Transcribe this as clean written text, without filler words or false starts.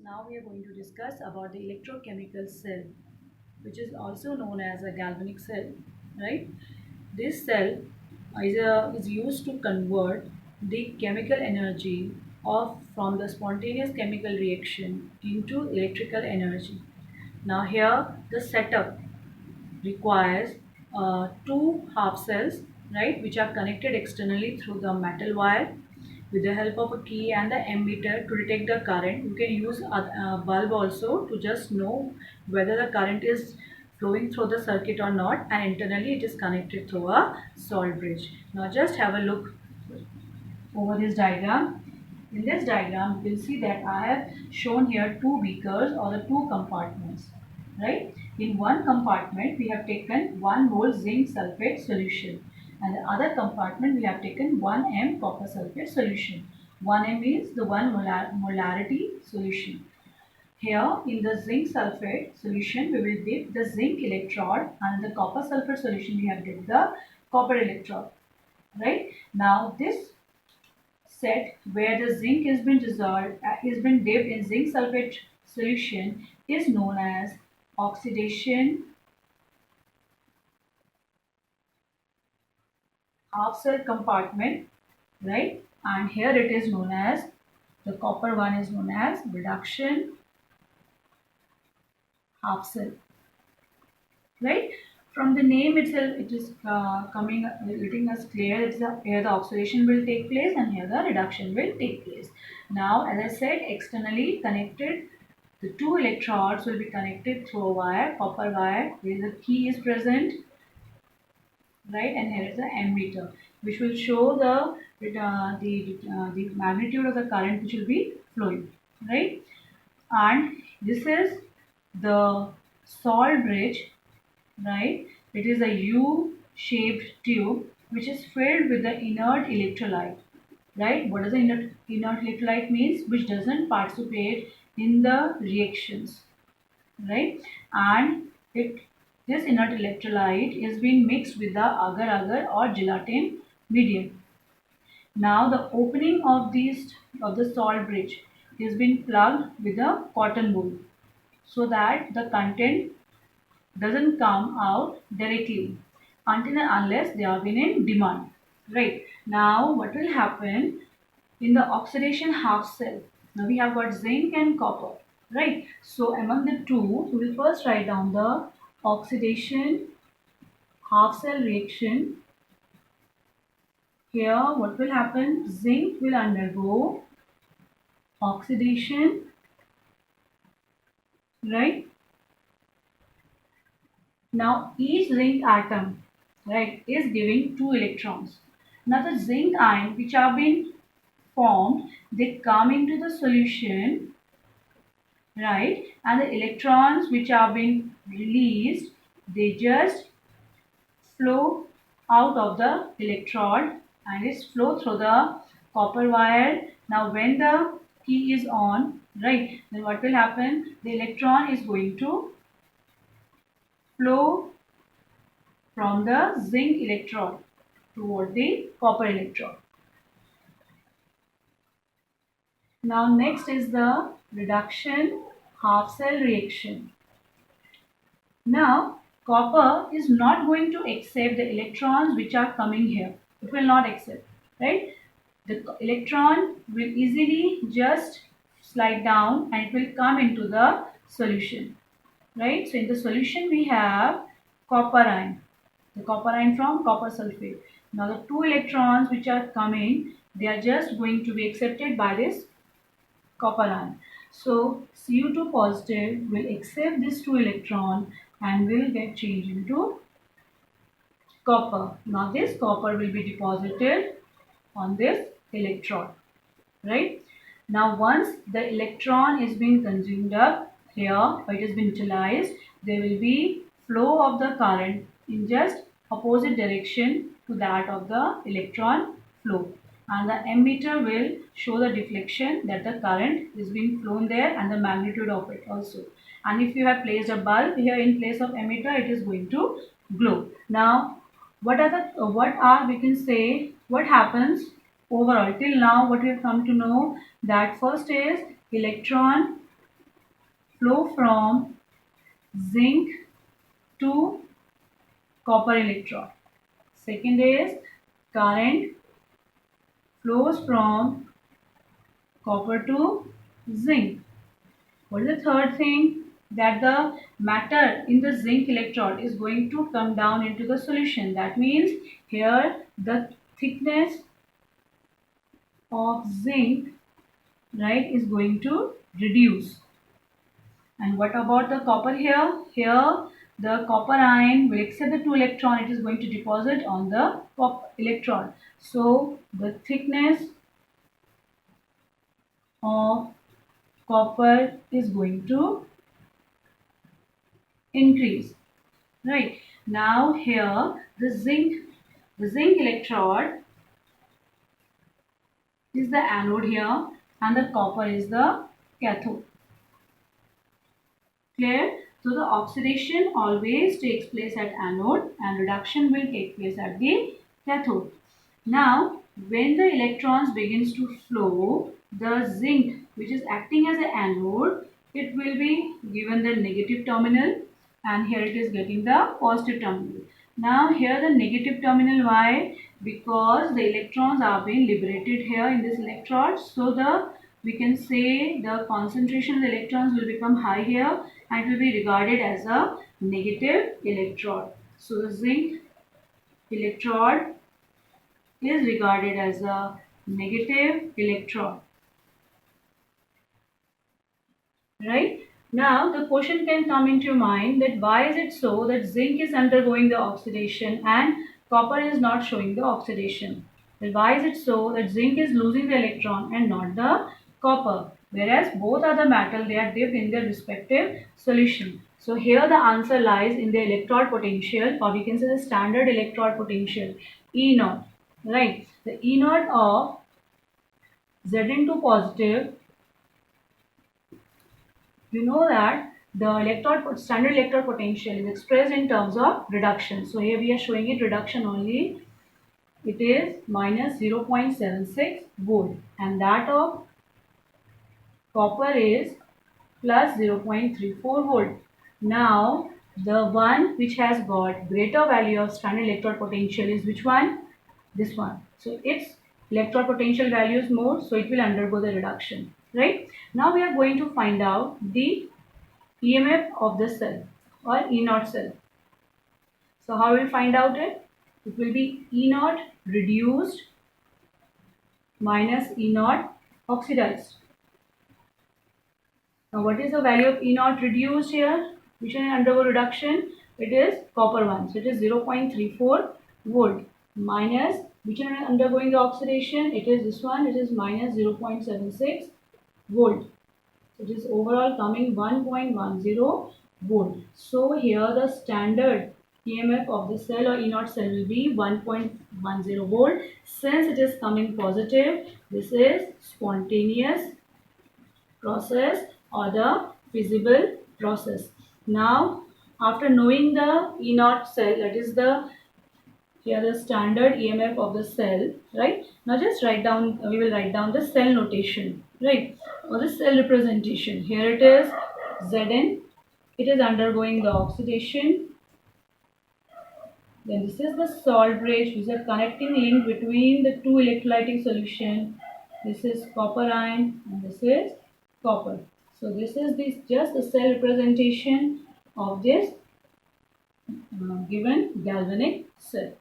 Now we are going to discuss about the electrochemical cell, which is also known as a galvanic cell, right? This cell is used to convert the chemical energy of from the spontaneous chemical reaction into electrical energy. Now here the setup requires two half cells, right, which are connected externally through the metal wire with the help of a key and the ammeter to detect the current. You can use a bulb also to just know whether the current is flowing through the circuit or not, and internally it is connected through a salt bridge. Now just have a look over this diagram. In this diagram, you can see that I have shown here two beakers or the two compartments, right? In one compartment, we have taken 1 mole zinc sulfate solution, and the other compartment we have taken 1 m copper sulfate solution. 1 m is the 1 molarity solution. Here in the zinc sulfate solution, we will dip the zinc electrode, and in the copper sulfate solution, we have dipped the copper electrode, right? Now this set where the zinc has been dissolved, has been dipped in zinc sulfate solution is known as oxidation half cell compartment, right? And here it is known as, the copper one is known as reduction half cell, right? From the name itself, it is letting us clear it's here the oxidation will take place and here the reduction will take place. Now, as I said, externally connected, the two electrodes will be connected through a wire, copper wire, where the key is present, right? And here is the ammeter, which will show the magnitude of the current which will be flowing, right? And this is the salt bridge, right? It is a U-shaped tube which is filled with the inert electrolyte, right? What does the inert electrolyte means? Which doesn't participate in the reactions, right? And it this inert electrolyte is being mixed with the agar-agar or gelatin medium. Now the opening of the salt bridge is being plugged with a cotton wool so that the content doesn't come out directly until and unless they are been in demand, right? Now what will happen in the oxidation half cell? Now we have got zinc and copper, right? So among the two, we will first write down the oxidation half cell reaction. Here what will happen? Zinc will undergo oxidation, right? Now each zinc atom, right, is giving 2 electrons. Now the zinc ion which have been formed, they come into the solution, right, and the electrons which have been released, they just flow out of the electrode and it's flow through the copper wire. Now when the key is on, right, then what will happen? The electron is going to flow from the zinc electrode toward the copper electrode. Now next is the reduction half cell reaction. Now copper is not going to accept the electrons which are coming here. It will not accept, right? The electron will easily just slide down and it will come into the solution, right? So in the solution we have copper ion, the copper ion from copper sulfate. Now the 2 electrons which are coming, they are just going to be accepted by this copper ion. So Cu2 positive will accept this 2 electron and will get changed into copper. Now this copper will be deposited on this electrode, right? Now once the electron is being consumed up here, or it has been utilized, there will be flow of the current in just opposite direction to that of the electron flow, and the ammeter will show the deflection that the current is being flown there and the magnitude of it also. And if you have placed a bulb here in place of ammeter, it is going to glow. Now we can say what happens overall till now. What we have come to know, that first is electron flow from zinc to copper electrode. Second is current flows from copper to zinc. What is the third thing? That the matter in the zinc electrode is going to come down into the solution. That means here the thickness of zinc, right, is going to reduce. And what about the copper here? Here the copper ion will accept the 2 electron. It is going to deposit on the electron. So the thickness of copper is going to increase. Right. Now here the zinc electrode is the anode here and the copper is the cathode. Clear? So the oxidation always takes place at anode and reduction will take place at the cathode. Now when the electrons begins to flow, the zinc which is acting as an anode, it will be given the negative terminal and here it is getting the positive terminal. Now here the negative terminal, why? Because the electrons are being liberated here in this electrode. So we can say the concentration of the electrons will become high here and it will be regarded as a negative electrode. So the zinc electrode is regarded as a negative electrode. Right? Now the question can come into your mind that why is it so that zinc is undergoing the oxidation and copper is not showing the oxidation? Well, why is it so that zinc is losing the electron and not the copper? Whereas both are the metal, they are dipped in their respective solution. So here the answer lies in the electrode potential, or we can say the standard electrode potential, E naught. Right? The E naught of Zn2 positive, you know that the standard electrode potential is expressed in terms of reduction. So here we are showing it reduction only. It is minus 0.76 volt and that of copper is plus 0.34 volt. Now the one which has got greater value of standard electrode potential is which one? This one. So its electrode potential value is more, so it will undergo the reduction. Right? Now we are going to find out the EMF of the cell or E naught cell. So how we will find out it? It will be E naught reduced minus E naught oxidized. Now what is the value of E naught reduced here? Which will undergo reduction? It is copper 1. So it is 0.34 volt minus which are undergoing the oxidation? It is this one. It is minus 0.76 volt. It is overall coming 1.10 volt. So here the standard EMF of the cell or E naught cell will be 1.10 volt. Since it is coming positive, this is spontaneous process or the feasible process. Now after knowing the E naught cell, that is here the standard EMF of the cell, right? Now just write down, we will write down the cell notation, right? Or the cell representation. Here it is Zn, it is undergoing the oxidation. Then this is the salt bridge, which is a connecting link between the two electrolytic solution. This is copper ion and this is copper. So this is just the cell representation of this given galvanic cell.